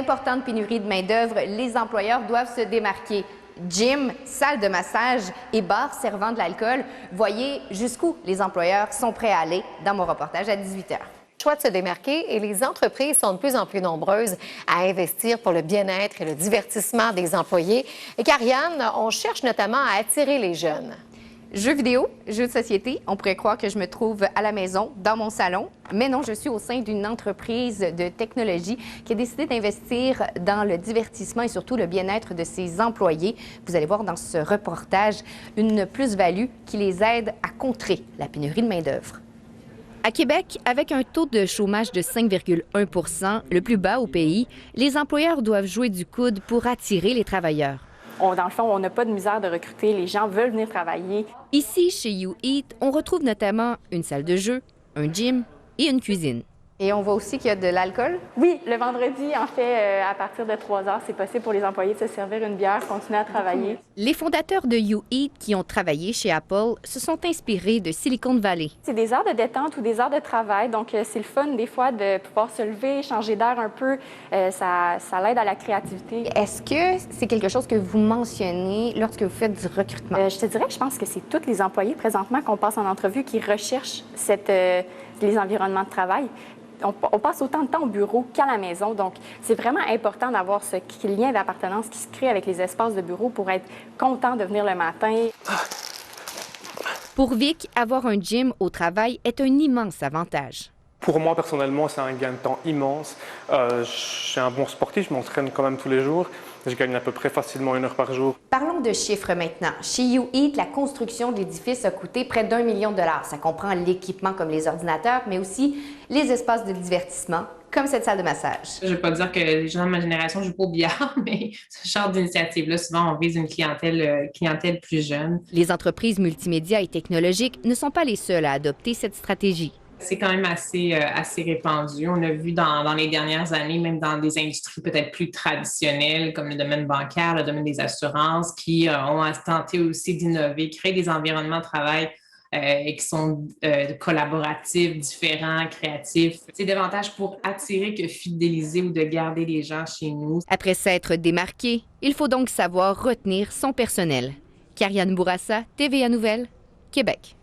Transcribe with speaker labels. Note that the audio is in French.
Speaker 1: Importante pénurie de main-d'œuvre, les employeurs doivent se démarquer. Gym, salle de massage et bars servant de l'alcool. Voyez jusqu'où les employeurs sont prêts à aller dans mon reportage à 18h.
Speaker 2: Choix de se démarquer et les entreprises sont de plus en plus nombreuses à investir pour le bien-être et le divertissement des employés. Et Karianne, on cherche notamment à attirer les jeunes.
Speaker 1: Jeux vidéo, jeux de société, on pourrait croire que je me trouve à la maison, dans mon salon, mais non, je suis au sein d'une entreprise de technologie qui a décidé d'investir dans le divertissement et surtout le bien-être de ses employés. Vous allez voir dans ce reportage une plus-value qui les aide à contrer la pénurie de main-d'œuvre. À Québec, avec un taux de chômage de 5,1 %, le plus bas au pays, les employeurs doivent jouer du coude pour attirer les travailleurs.
Speaker 3: Dans le fond, on n'a pas de misère de recruter. Les gens veulent venir travailler.
Speaker 1: Ici, chez You Eat, on retrouve notamment une salle de jeu, un gym et une cuisine. Et on voit aussi qu'il y a de l'alcool?
Speaker 3: Oui, le vendredi, en fait, à partir de 3 heures, c'est possible pour les employés de se servir une bière, continuer à travailler.
Speaker 1: Les fondateurs de You Eat qui ont travaillé chez Apple se sont inspirés de Silicon Valley.
Speaker 3: C'est des heures de détente ou des heures de travail, donc c'est le fun des fois de pouvoir se lever, changer d'air un peu. Ça l'aide à la créativité.
Speaker 1: Est-ce que c'est quelque chose que vous mentionnez lorsque vous faites du recrutement?
Speaker 3: Je te dirais que je pense que c'est tous les employés présentement qu'on passe en entrevue qui recherchent les environnements de travail. On passe autant de temps au bureau qu'à la maison, donc c'est vraiment important d'avoir ce lien d'appartenance qui se crée avec les espaces de bureau pour être content de venir le matin.
Speaker 1: Pour Vic, avoir un gym au travail est un immense avantage.
Speaker 4: Pour moi, personnellement, c'est un gain de temps immense. Je suis un bon sportif, je m'entraîne quand même tous les jours. Je gagne à peu près facilement 1 heure par jour.
Speaker 1: Parlons de chiffres maintenant. Chez You Eat, la construction de l'édifice a coûté près d'1 million de dollars. Ça comprend l'équipement comme les ordinateurs, mais aussi les espaces de divertissement, comme cette salle de massage.
Speaker 5: Je ne veux pas dire que les gens de ma génération ne jouent pas au billard, mais ce genre d'initiative-là, souvent, on vise une clientèle plus jeune.
Speaker 1: Les entreprises multimédia et technologiques ne sont pas les seules à adopter cette stratégie.
Speaker 5: C'est quand même assez répandu. On a vu dans les dernières années, même dans des industries peut-être plus traditionnelles, comme le domaine bancaire, le domaine des assurances, qui ont tenté aussi d'innover, créer des environnements de travail qui sont collaboratifs, différents, créatifs. C'est davantage pour attirer que fidéliser ou de garder les gens chez nous.
Speaker 1: Après s'être démarqué, il faut donc savoir retenir son personnel. Karianne Bourassa, TVA Nouvelles, Québec.